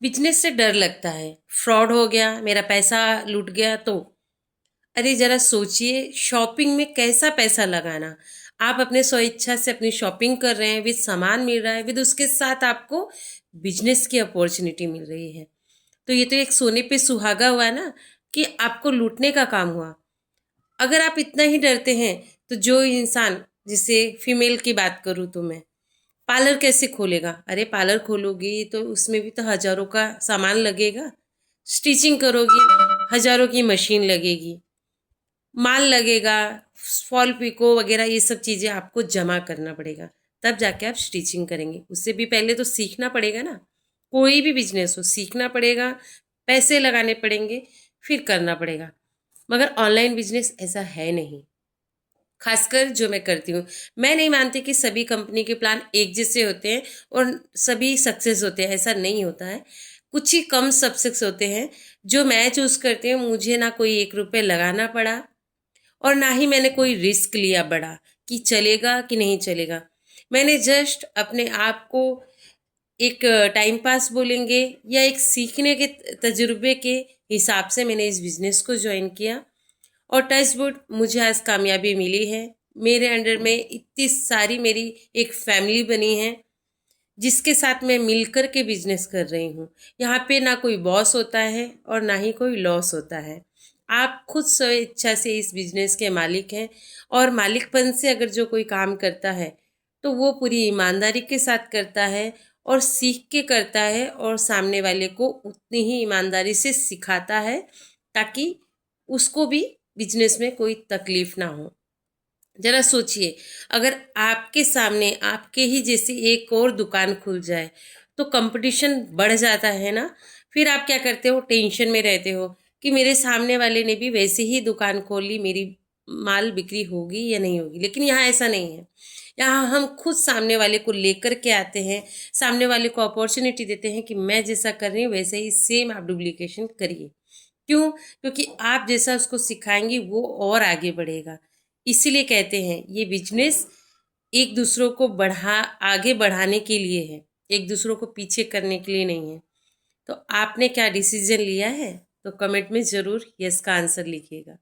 Business से डर लगता है, फ्रॉड हो गया, मेरा पैसा लूट गया तो। अरे जरा सोचिए, शॉपिंग में कैसा पैसा लगाना। आप अपने स्वेच्छा से अपनी शॉपिंग कर रहे हैं, विद सामान मिल रहा है, विद उसके साथ आपको बिजनेस की अपॉर्चुनिटी मिल रही है। तो ये तो एक सोने पे सुहागा हुआ ना, कि आपको लूटने का काम हुआ। अगर आप इतना ही डरते हैं, तो जो इंसान, जैसे फीमेल की बात करूँ तो मैं, पार्लर कैसे खोलेगा? अरे पार्लर खोलोगी तो उसमें भी तो हजारों का सामान लगेगा। स्टिचिंग करोगी, हजारों की मशीन लगेगी, माल लगेगा, फॉल पिको वगैरह ये सब चीज़ें आपको जमा करना पड़ेगा। तब जाके आप स्टिचिंग करेंगे। उससे भी पहले तो सीखना पड़ेगा ना। कोई भी बिजनेस हो, सीखना पड़ेगा, पैसे लगाने पड़ेंगे, फिर करना पड़ेगा। मगर ऑनलाइन बिजनेस ऐसा है नहीं। खासकर जो मैं करती हूँ, मैं नहीं मानती कि सभी कंपनी के प्लान एक जैसे होते हैं और सभी सक्सेस होते हैं। ऐसा नहीं होता है। कुछ ही कम सक्सेस होते हैं। जो मैं चूज करती हूँ, मुझे ना कोई 1 रुपये लगाना पड़ा और ना ही मैंने कोई रिस्क लिया बड़ा, कि चलेगा कि नहीं चलेगा। मैंने जस्ट अपने आप को एक टाइम पास बोलेंगे या एक सीखने के तजुर्बे के हिसाब से मैंने इस बिजनेस को ज्वाइन किया। और टच वुड, मुझे आज कामयाबी मिली है। मेरे अंडर में इतनी सारी मेरी एक फैमिली बनी है, जिसके साथ मैं मिलकर के बिजनेस कर रही हूँ। यहाँ पे ना कोई बॉस होता है और ना ही कोई लॉस होता है। आप खुद स्वेच्छा से इस बिजनेस के मालिक हैं। और मालिकपन से अगर जो कोई काम करता है, तो वो पूरी ईमानदारी के साथ करता है और सीख के करता है, और सामने वाले को उतनी ही ईमानदारी से सिखाता है, ताकि उसको भी बिजनेस में कोई तकलीफ ना हो। जरा सोचिए, अगर आपके सामने आपके ही जैसी एक और दुकान खुल जाए, तो कंपटीशन बढ़ जाता है ना। फिर आप क्या करते हो? टेंशन में रहते हो कि मेरे सामने वाले ने भी वैसे ही दुकान खोल ली, मेरी माल बिक्री होगी या नहीं होगी। लेकिन यहाँ ऐसा नहीं है। यहाँ हम खुद सामने वाले को लेकर के आते हैं, सामने वाले को अपॉर्चुनिटी देते हैं कि मैं जैसा कर रही हूँ वैसे ही सेम आप डुप्लीकेशन करिए। क्यों? क्योंकि आप जैसा उसको सिखाएंगी वो और आगे बढ़ेगा। इसीलिए कहते हैं ये बिजनेस एक दूसरों को आगे बढ़ाने के लिए है, एक दूसरों को पीछे करने के लिए नहीं है। तो आपने क्या डिसीजन लिया है? तो कमेंट में ज़रूर यस का आंसर लिखिएगा।